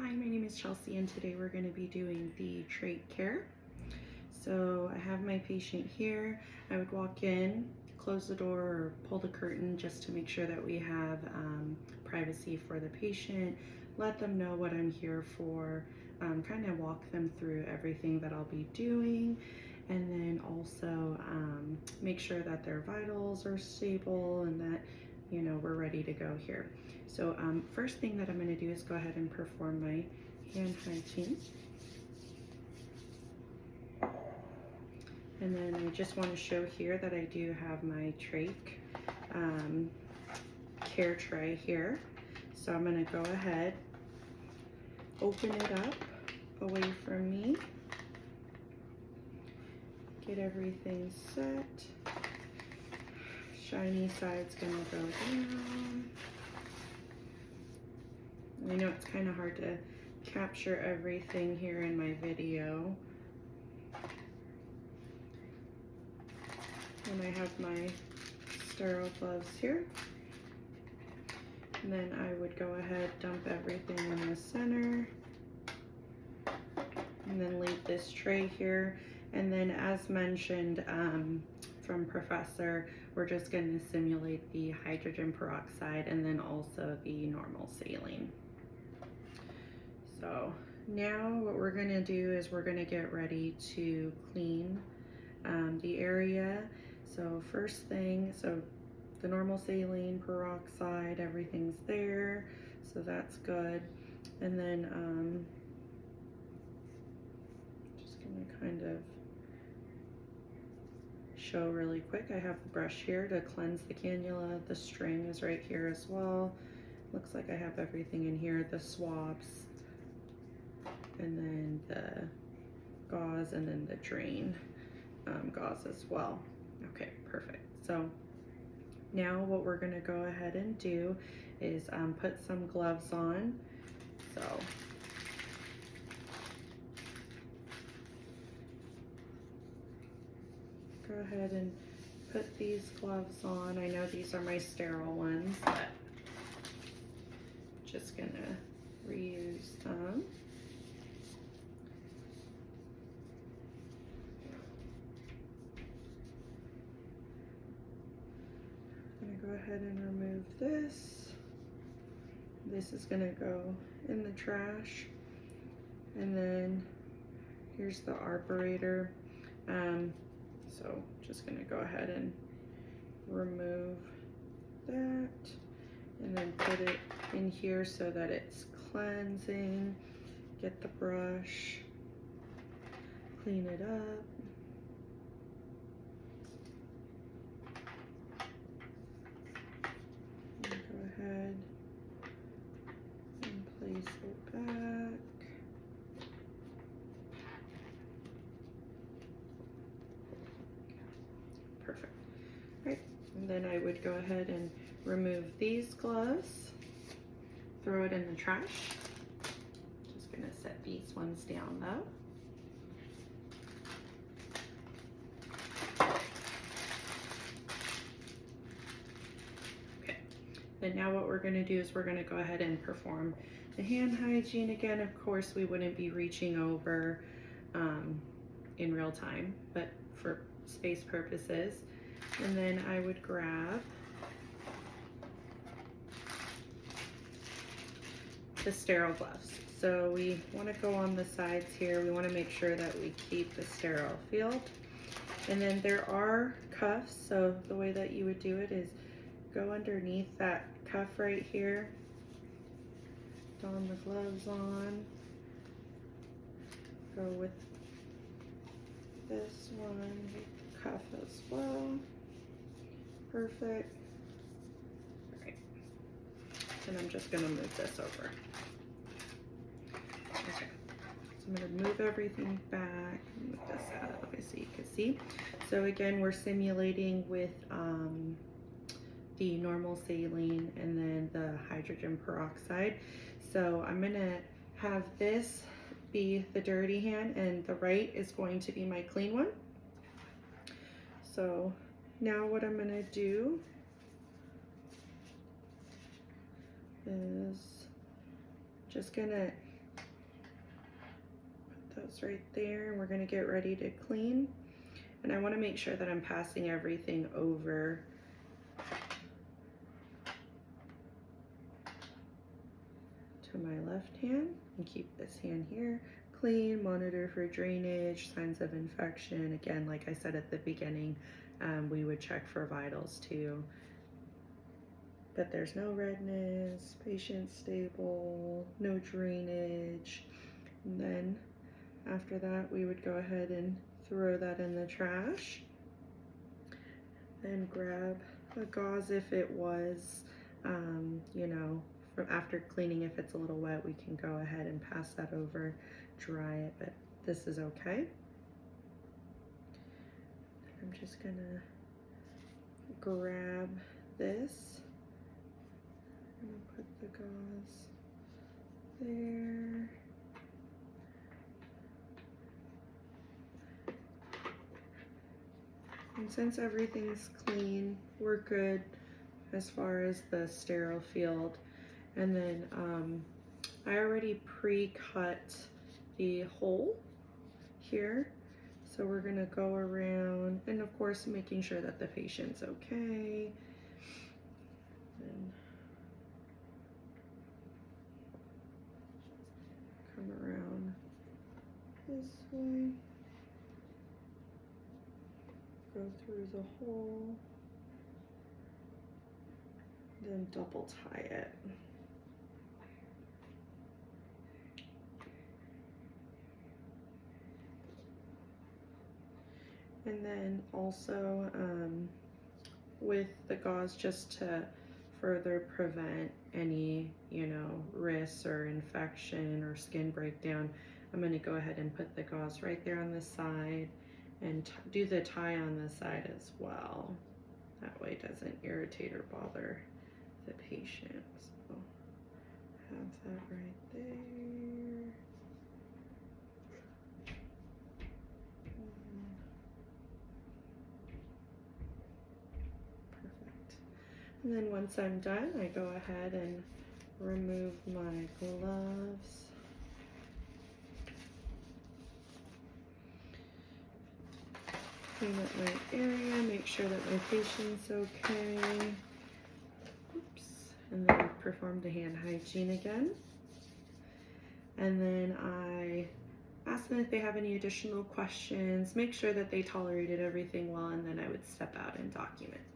Hi, my name is Chelsea and today we're going to be doing the trach care. So I have my patient here. I would walk in, close the door or pull the curtain just to make sure that we have privacy for the patient, let them know what I'm here for, kind of walk them through everything that I'll be doing, and then also make sure that their vitals are stable and that we're ready to go here. So first thing that I'm going to do is go ahead and perform my hand hygiene. And then I just want to show here that I do have my trach care tray here. So I'm going to go ahead, open it up away from me, get everything set. Shiny side's going to go down. I know it's kind of hard to capture everything here in my video. And I have my sterile gloves here. And then I would go ahead, dump everything in the center. And then leave this tray here. And then as mentioned from Professor, we're just going to simulate the hydrogen peroxide and then also the normal saline. So now what we're going to do is we're going to get ready to clean the area. So first thing, so the normal saline, peroxide, everything's there, so that's good. And then just gonna kind of show really quick. I have the brush here to cleanse the cannula. The string is right here as well. Looks like I have everything in here, the swabs, and then the gauze, and then the drain gauze as well. Okay, perfect. So now what we're gonna go ahead and do is put some gloves on. So go ahead and put these gloves on. I know these are my sterile ones, but just gonna reuse them. Go ahead and remove this. This is gonna go in the trash. And then here's the arburator. So just gonna go ahead and remove that and then put it in here so that it's cleansing. Get the brush, clean it up. Ahead and place it back. Perfect. Right, and then I would go ahead and remove these gloves, throw it in the trash. Just gonna set these ones down though. Then now what we're gonna do is we're gonna go ahead and perform the hand hygiene again. Of course, we wouldn't be reaching over in real time, but for space purposes. And then I would grab the sterile gloves. So we wanna go on the sides here. We wanna make sure that we keep the sterile field. And then there are cuffs, so the way that you would do it is go underneath that cuff right here, don the gloves on, go with this one, with the cuff as well. Perfect. All right, and I'm just gonna move this over. Okay, so I'm gonna move everything back, move this out of the way so you can see. So again, we're simulating with the normal saline and then the hydrogen peroxide. So I'm gonna have this be the dirty hand and the right is going to be my clean one. So now what I'm gonna do is just gonna gauze right there. We're gonna get ready to clean. And I wanna make sure that I'm passing everything over to my left hand and keep this hand here. Clean, monitor for drainage, signs of infection. Again, like I said at the beginning, we would check for vitals too. But there's no redness, patient stable, no drainage. And then after that, we would go ahead and throw that in the trash. Then grab a gauze if it was, you know, from after cleaning, if it's a little wet, we can go ahead and pass that over, dry it, but this is okay. I'm just gonna grab this. I'm gonna put the gauze there. And since everything's clean, we're good as far as the sterile field. And then I already pre-cut the hole here. So we're gonna go around and of course making sure that the patient's okay. And come around this way. Go through the hole. Then double tie it. And then also with the gauze, just to further prevent any, you know, risks or infection or skin breakdown, I'm going to go ahead and put the gauze right there on the side and do the tie on the side as well. That way it doesn't irritate or bother the patient. So have that right there. And then once I'm done, I go ahead and remove my gloves. Clean up my area, make sure that my patient's okay. Oops. And then perform the hand hygiene again. And then I ask them if they have any additional questions, make sure that they tolerated everything well, and then I would step out and document.